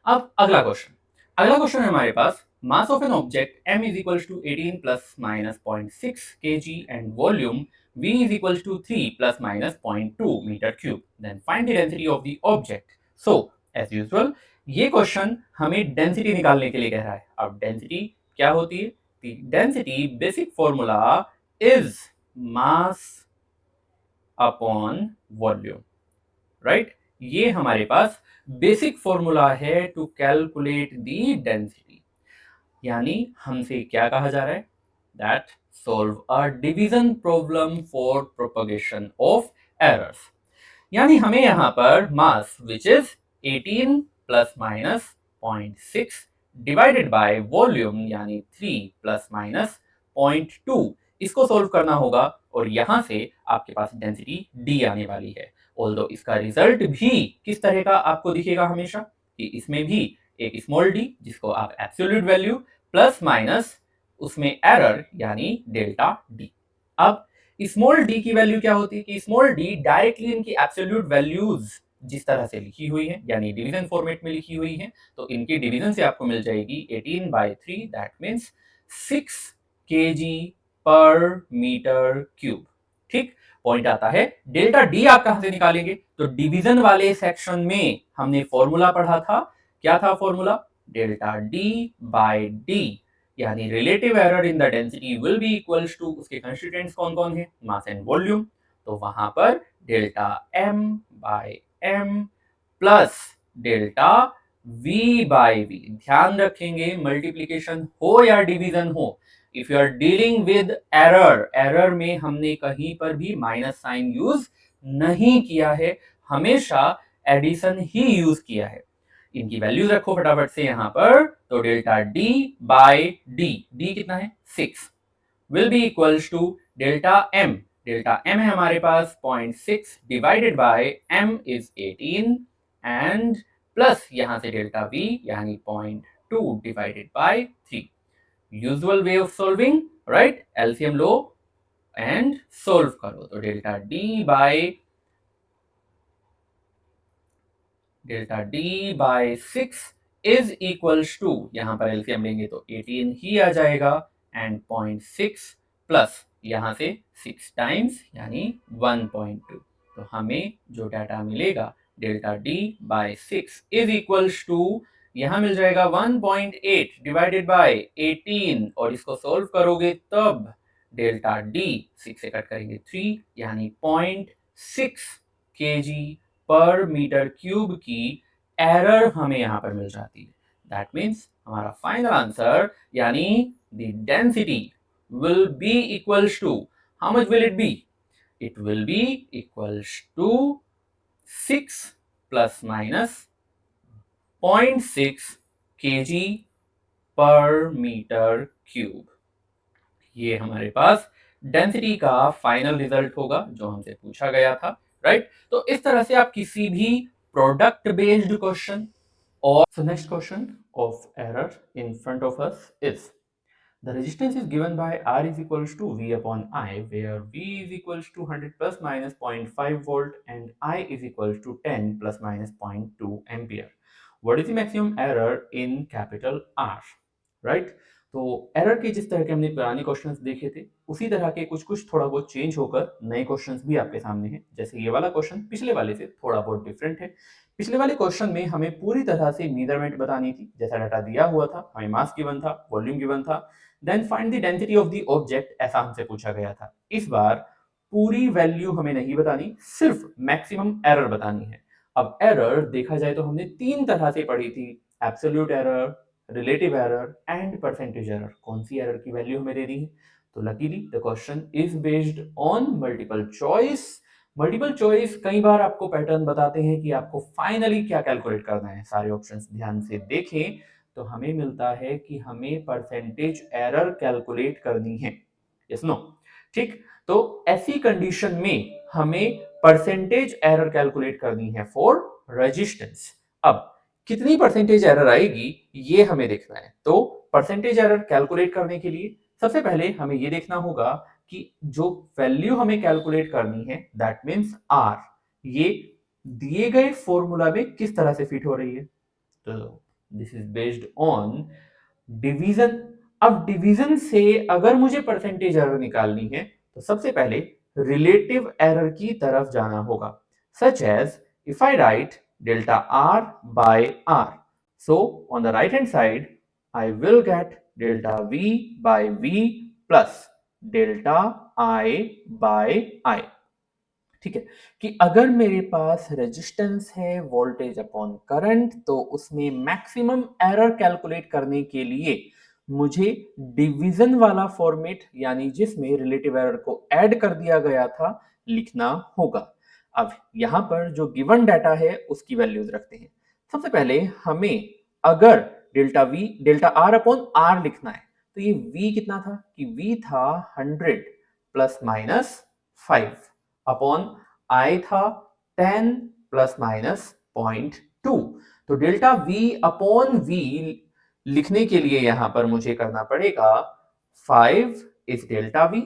अब अगला क्वेश्चन है हमारे पास, mass of an object m is equals to 18 plus minus 0.6 kg and volume v is equals to 3 plus minus 0.2 meter cube. Then find the density of the object. So as usual ये question हमें density निकालने के लिए कह रहा है। अब density क्या होती है? Density basic formula is mass upon volume, right? ये हमारे पास बेसिक फॉर्मूला है टू कैलकुलेट दी डेंसिटी। यानी हमसे क्या कहा जा रहा है? That solve a division problem for propagation of errors. यानी हमें यहां पर mass which is 18 plus minus 0.6 divided by volume यानी 3 प्लस माइनस 0.2, इसको सोल्व करना होगा और यहां से आपके पास डेंसिटी डी आने वाली है। ऑल्दो इसका रिजल्ट भी किस तरह का आपको दिखेगा हमेशा कि इसमें भी एक स्मॉल डी जिसको आप एब्सोल्यूट वैल्यू प्लस माइनस उसमें एरर यानी डेल्टा डी। अब स्मॉल डी की वैल्यू क्या होती है कि स्मॉल डी डायरेक्टली इनकी एब्सोल्यूट वैल्यूज जिस तरह से लिखी हुई है यानी डिवीजन फॉर्मेट में लिखी हुई है, तो इनकी डिवीजन से आपको मिल जाएगी 18/3, that means 6 kg per metre cube. ठीक, पॉइंट आता है डेल्टा डी आप कहां से निकालेंगे? तो डिवीजन वाले सेक्शन में हमने फॉर्मूला पढ़ा था। क्या था formula? Delta D by D, यानी relative error in the density will be equals to, उसके कंस्टिट्यूएंट्स कौन कौन है? Mass and volume. तो वहां पर delta M by M plus delta V by V. ध्यान रखेंगे मल्टीप्लीकेशन हो या डिवीजन हो, if you are dealing with error, error में हमने कहीं पर भी माइनस साइन यूज नहीं किया है, हमेशा एडिशन ही यूज किया है। इनकी वैल्यूज रखो फटाफट से यहां पर। तो delta D by D, D कितना है? 6, will be equals to delta M, delta M है हमारे पास 0.6 divided by M is 18 and plus यहां से डेल्टा वी यानी 0.2 divided by 3। Usual way of solving, right? LCM लो एंड सोल्व करो। तो delta D by 6 is equals to, यहां पर एलसीएम लेंगे तो 18 ही आ जाएगा एंड 0.6 प्लस यहां से 6 टाइम्स यानी 1.2। तो हमें जो डाटा मिलेगा delta D by 6 is equals to, यहां मिल जाएगा 1.8 डिवाइडेड बाय 18 और इसको सोल्व करोगे तब डेल्टा डी 6 से कट करेंगे 3 यानी 0.6 kg पर मीटर क्यूब की एरर हमें यहां पर मिल जाती है। दैट मीन्स हमारा फाइनल आंसर यानी the density will be equals to, how much will it be? It will be equals to 6 plus minus 0.6 kg per metre cube. ये हमारे पास डेंसिटी का फाइनल रिजल्ट होगा जो हमसे पूछा गया था, राइट? तो इस तरह से आप किसी भी प्रोडक्ट बेस्ड क्वेश्चन और so next question of error in front of us is the resistance is given by R is equals to V upon I, where V is equals to 100 plus minus 0.5 volt and I is equals to 10 plus minus 0.2 ampere. What is the maximum error in capital R? Right? तो error के जिस तरह के हमने पुराने questions देखे थे उसी तरह के कुछ कुछ थोड़ा बहुत चेंज होकर नए क्वेश्चंस भी आपके सामने हैं। जैसे ये वाला क्वेश्चन पिछले वाले से थोड़ा बहुत डिफरेंट है। पिछले वाले क्वेश्चन में हमें पूरी तरह से मेजरमेंट बतानी थी, जैसा डाटा दिया हुआ था, हमें मास गिवन था, वॉल्यूम गिवन था, then find the density of the object, ऐसा हमसे पूछा गया था। इस बार पूरी वैल्यू हमें नहीं बतानी, सिर्फ मैक्सिमम एरर बतानी है। अब एरर देखा जाए तो हमने तीन तरह से पढ़ी थी, absolute error, relative error and percentage error. कौन सी एरर की वैल्यू हमें दे दी है? तो luckily the question is based on multiple choice. Multiple choice कई बार आपको पैटर्न बताते हैं कि आपको फाइनली क्या कैलकुलेट करना है। सारे ऑप्शंस ध्यान से देखें तो हमें मिलता है कि हमें परसेंटेज एरर कैलकुलेट करनी है। Yes no? ठीक, तो ऐसी कंडीशन में हमें परसेंटेज एरर कैलकुलेट करनी है फॉर रेजिस्टेंस। अब कितनी परसेंटेज एरर आएगी ये हमें देखना है। तो परसेंटेज एरर कैलकुलेट करने के लिए सबसे पहले हमें ये देखना होगा कि जो वैल्यू हमें कैलकुलेट करनी है दैट मीन्स आर, ये दिए गए फॉर्मूला में किस तरह से फिट हो रही है। तो this is based on division. अब डिवीजन से अगर मुझे परसेंटेज एरर निकालनी है तो सबसे पहले रिलेटिव एरर की तरफ जाना होगा, such as if I write delta R by R, so on the right hand side I will get delta V by V plus delta I by I। ठीक है, कि अगर मेरे पास रेजिस्टेंस है वोल्टेज अपॉन करंट, तो उसमें maximum error calculate करने के लिए मुझे डिवीजन वाला फॉर्मेट, यानी जिसमें रिलेटिव एरर को ऐड कर दिया गया था, लिखना होगा। अब यहां पर जो गिवन डाटा है उसकी वैल्यूज रखते हैं। सबसे पहले हमें अगर डेल्टा आर अपॉन आर लिखना है, तो ये V कितना था कि V था 100 प्लस माइनस 5 अपॉन I था 10 प्लस माइनस 0.2। तो डेल्टा V अपॉन V लिखने के लिए यहां पर मुझे करना पड़ेगा 5 इज डेल्टा V,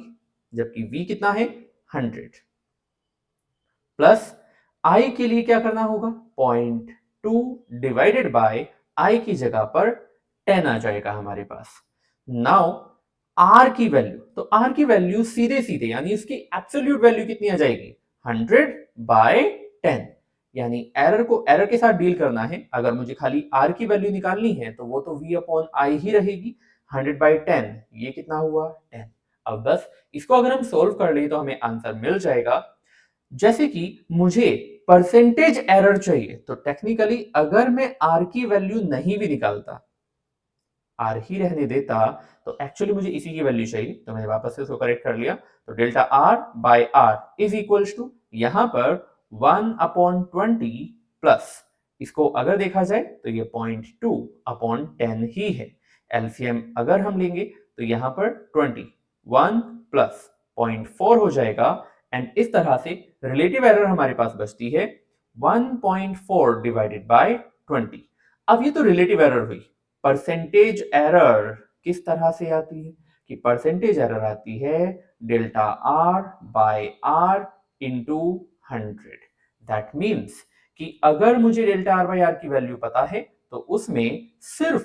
जबकि V कितना है 100, प्लस I के लिए क्या करना होगा 0.2 डिवाइडेड बाय I की जगह पर 10 आ जाएगा हमारे पास। नाउ R की वैल्यू, तो R की वैल्यू सीधे सीधे यानी इसकी एब्सोल्यूट वैल्यू कितनी आ जाएगी 100 बाय 10, यानी एरर के साथ डील करना है। अगर मुझे खाली R की वैल्यू निकालनी है तो वो तो V अपॉन I ही रहेगी। 100 बाय 10 ये कितना हुआ 10। अब बस इसको अगर हम सोल्व कर ले तो हमें आंसर मिल जाएगा। जैसे कि मुझे परसेंटेज एरर चाहिए, तो टेक्निकली अगर मैं R की वैल्यू नहीं भी निकालता, R ही रहने देता, तो एक्चुअली मुझे इसी की वैल्यू चाहिए, तो मैंने वापस से इसको करेक्ट कर लिया। तो delta R by R is equals to यहां पर 1/20 प्लस, इसको अगर देखा जाए तो ये 0.2/10 ही है। एलसीएम अगर हम लेंगे तो यहां पर 1 प्लस 0.4 हो जाएगा, एंड इस तरह से रिलेटिव एरर हमारे पास बचती है 1.4 डिवाइडेड बाय 20। अब ये तो रिलेटिव एरर हुई। परसेंटेज एरर किस तरह से आती है कि परसेंटेज एरर आती है delta R by R into 100। That means कि अगर मुझे डेल्टा आर बाय आर की वैल्यू पता है तो उसमें सिर्फ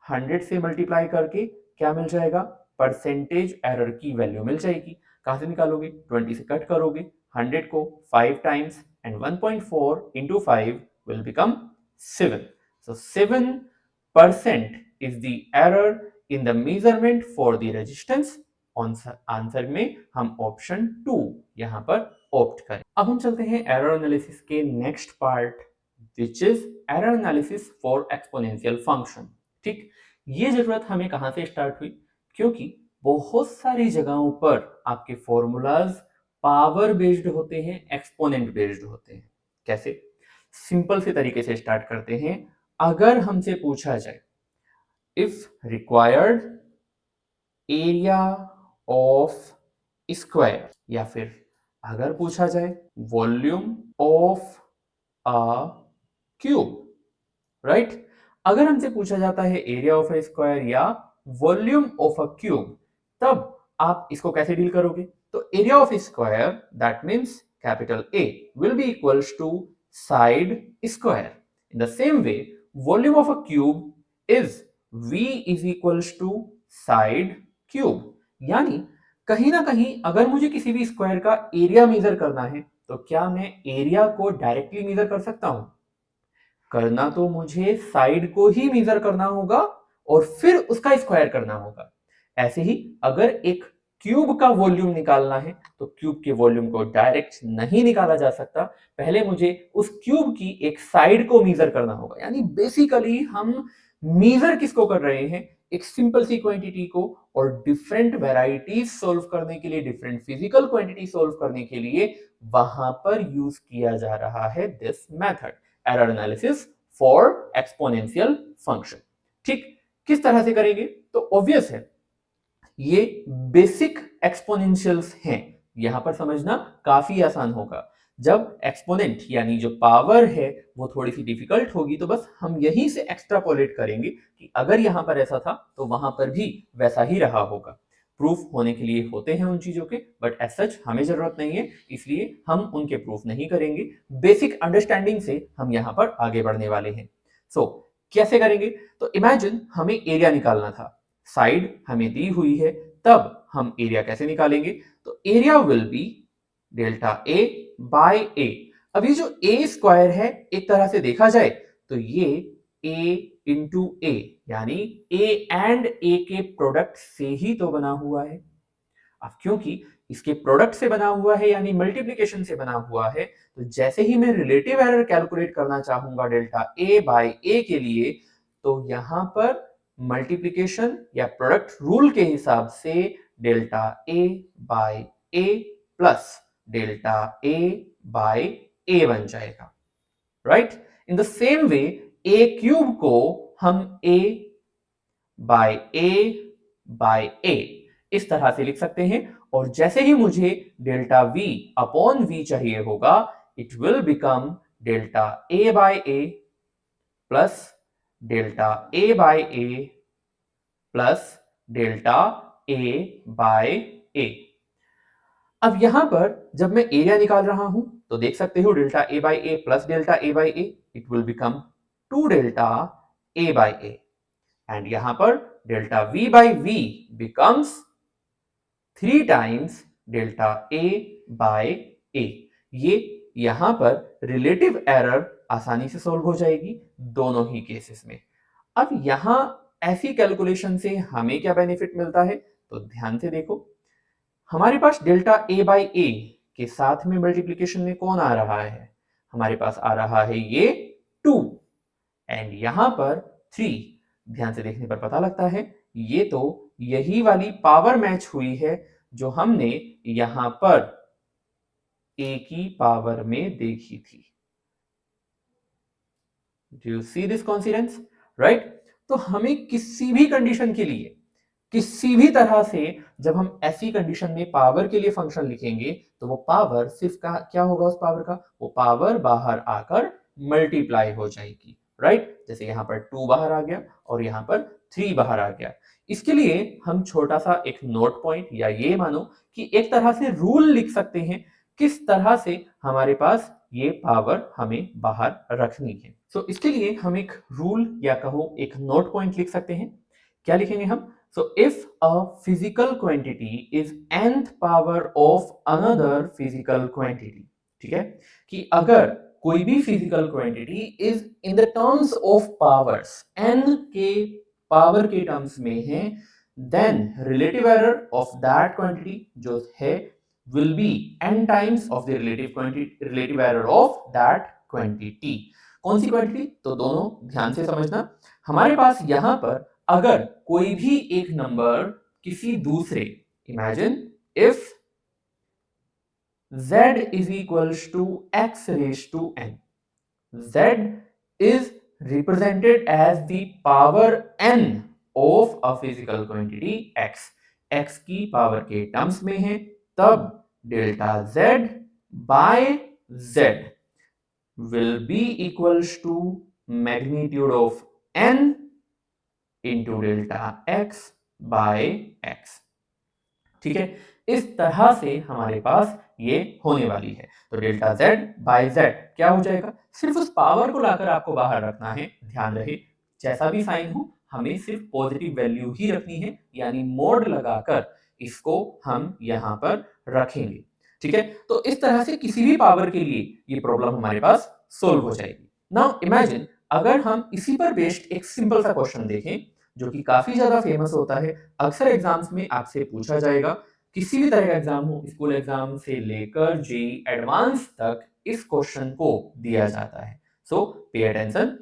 100 से मल्टीप्लाई करके क्या मिल जाएगा परसेंटेज एरर की वैल्यू मिल जाएगी। कहां से निकालोगे 20 से कट करोगे 100 को 5 times and 1.4 into 5 will become 7। So 7% is the error in the measurement for the resistance। Answer में हम ऑप्शन 2 यहां पर ऑप्ट करें। अब हम चलते हैं एरर एनालिसिस के next part, which is error analysis for exponential function. ठीक, ये जरूरत हमें कहां से स्टार्ट हुई, क्योंकि बहुत सारी जगहों पर आपके फॉर्मूलाज पावर बेस्ड होते हैं, एक्सपोनेंट बेस्ड होते हैं। कैसे? सिंपल से तरीके से स्टार्ट करते हैं। अगर हमसे पूछा जाए if required area of square, या फिर अगर पूछा जाए volume of a cube, right? अगर हमसे पूछा जाता है एरिया ऑफ ए स्क्वायर या वॉल्यूम ऑफ अ क्यूब, तब आप इसको कैसे डील करोगे? तो area of square that means capital A will be equals to side square. In the same way volume of a cube is V is equals to side cube. यानी कहीं ना कहीं अगर मुझे किसी भी स्क्वायर का एरिया मेजर करना है तो क्या मैं एरिया को डायरेक्टली मेजर कर सकता हूं? करना तो मुझे साइड को ही मेजर करना होगा और फिर उसका स्क्वायर करना होगा। ऐसे ही अगर एक क्यूब का वॉल्यूम निकालना है तो क्यूब के वॉल्यूम को डायरेक्ट नहीं निकाला जा सकता, पहले मुझे उस क्यूब की एक साइड को मेजर करना होगा। यानी बेसिकली हम मेजर किसको कर रहे हैं? एक सिंपल सी क्वांटिटी को, और डिफरेंट वेराइटीज सोल्व करने के लिए, डिफरेंट फिजिकल क्वांटिटी सोल्व करने के लिए वहां पर यूज किया जा रहा है this method, error analysis for exponential function. ठीक, किस तरह से करेंगे? तो ऑब्वियस है ये बेसिक एक्सपोनेंशियल्स हैं, यहां पर समझना काफी आसान होगा। जब एक्सपोनेंट यानी जो पावर है वो थोड़ी सी डिफिकल्ट होगी तो बस हम यहीं से एक्स्ट्रापोलेट करेंगे कि अगर यहां पर ऐसा था तो वहां पर भी वैसा ही रहा होगा। प्रूफ होने के लिए होते हैं उन चीजों के, बट एज सच हमें जरूरत नहीं है, इसलिए हम उनके प्रूफ नहीं करेंगे। बेसिक अंडरस्टैंडिंग से हम यहां पर आगे बढ़ने वाले हैं। सो कैसे करेंगे? तो इमेजिन हमें एरिया निकालना था, साइड हमें दी हुई है, तब हम एरिया कैसे निकालेंगे? तो area will be delta A by A. अब ये जो ए स्क्वायर है, एक तरह से देखा जाए तो ये ए इंटू ए, यानी ए एंड ए के प्रोडक्ट से ही तो बना हुआ है। अब क्योंकि इसके प्रोडक्ट से बना हुआ है यानी मल्टीप्लिकेशन से बना हुआ है, तो जैसे ही मैं रिलेटिव एरर कैलकुलेट करना चाहूंगा डेल्टा ए बाय ए के लिए, तो यहां पर मल्टीप्लिकेशन या प्रोडक्ट रूल के हिसाब से delta A by A plus delta A by ए बन जाएगा, right? In the same way A cube को हम ए बाय ए इस तरह से लिख सकते हैं, और जैसे ही मुझे डेल्टा v अपॉन v चाहिए होगा, it will become delta a by A plus delta a by A plus delta a by A. अब यहां पर जब मैं एरिया निकाल रहा हूं तो देख सकते हो delta a by A plus delta a by a, it will become 2 delta a by a, and यहां पर delta v by v becomes 3 times delta a by a। ये यहां पर रिलेटिव एरर आसानी से सोल्व हो जाएगी दोनों ही केसेस में। अब यहां ऐसी कैलकुलेशन से हमें क्या बेनिफिट मिलता है? तो ध्यान से देखो, हमारे पास डेल्टा a बाय a के साथ में मल्टीप्लिकेशन में कौन आ रहा है? हमारे पास आ रहा है ये 2, एंड यहां पर 3। ध्यान से देखने पर पता लगता है ये तो यही वाली पावर मैच हुई है जो हमने यहां पर a की पावर में देखी थी। Do you see this coincidence? Right? तो हमें किसी भी कंडीशन के लिए, किसी भी तरह से जब हम ऐसी कंडीशन में पावर के लिए फंक्शन लिखेंगे, तो वो पावर सिर्फ क्या होगा? उस पावर का वो पावर बाहर आकर मल्टीप्लाई हो जाएगी, राइट? जैसे यहां पर 2 बाहर आ गया और यहां पर 3 बाहर आ गया। इसके लिए हम छोटा सा एक नोट पॉइंट या ये मानो कि एक तरह से रूल लिख सकते हैं किस तरह से हमारे पास ये पावर हमें बाहर रखनी है। सो इसके लिए हम एक रूल या कहो एक नोट पॉइंट लिख सकते हैं। क्या लिखेंगे हम? So if a physical quantity is nth power of another physical quantity, ठीक है, कि अगर कोई भी physical quantity is in the terms of powers, n के पावर के टर्म्स में है, then relative error of that quantity जो है will be n times of the relative error of that quantity। कौन सी क्वांटिटी? तो दोनों ध्यान से समझना। हमारे पास यहां पर अगर कोई भी एक नंबर किसी दूसरे, imagine if z is equals to x raised to n, z is represented as the power n of a physical quantity x, x की पावर के टर्म्स में है, तब delta z by z will be equals to magnitude of n into delta x by x। ठीक है, इस तरह से हमारे पास ये होने वाली है। तो डेल्टा z by z क्या हो जाएगा? सिर्फ उस पावर को लाकर आपको बाहर रखना है। ध्यान रहे जैसा भी साइन हो हमें सिर्फ पॉजिटिव वैल्यू ही रखनी है, यानी मोड लगाकर इसको हम यहां पर रखेंगे। ठीक है, तो इस तरह से किसी भी पावर के लिए ये प्रॉब्लम हमारे पास सोल्व हो जाएगी। नाउ इमेजिन अगर हम इसी पर बेस्ड एक सिंपल सा क्वेश्चन देखें जो कि काफी ज्यादा फेमस होता है, अक्सर एग्जाम्स में आपसे पूछा जाएगा, किसी भी तरह का एग्जाम हो, स्कूल एग्जाम से लेकर जेईई एडवांस तक इस क्वेश्चन को दिया जाता है। सो पे अटेंशन,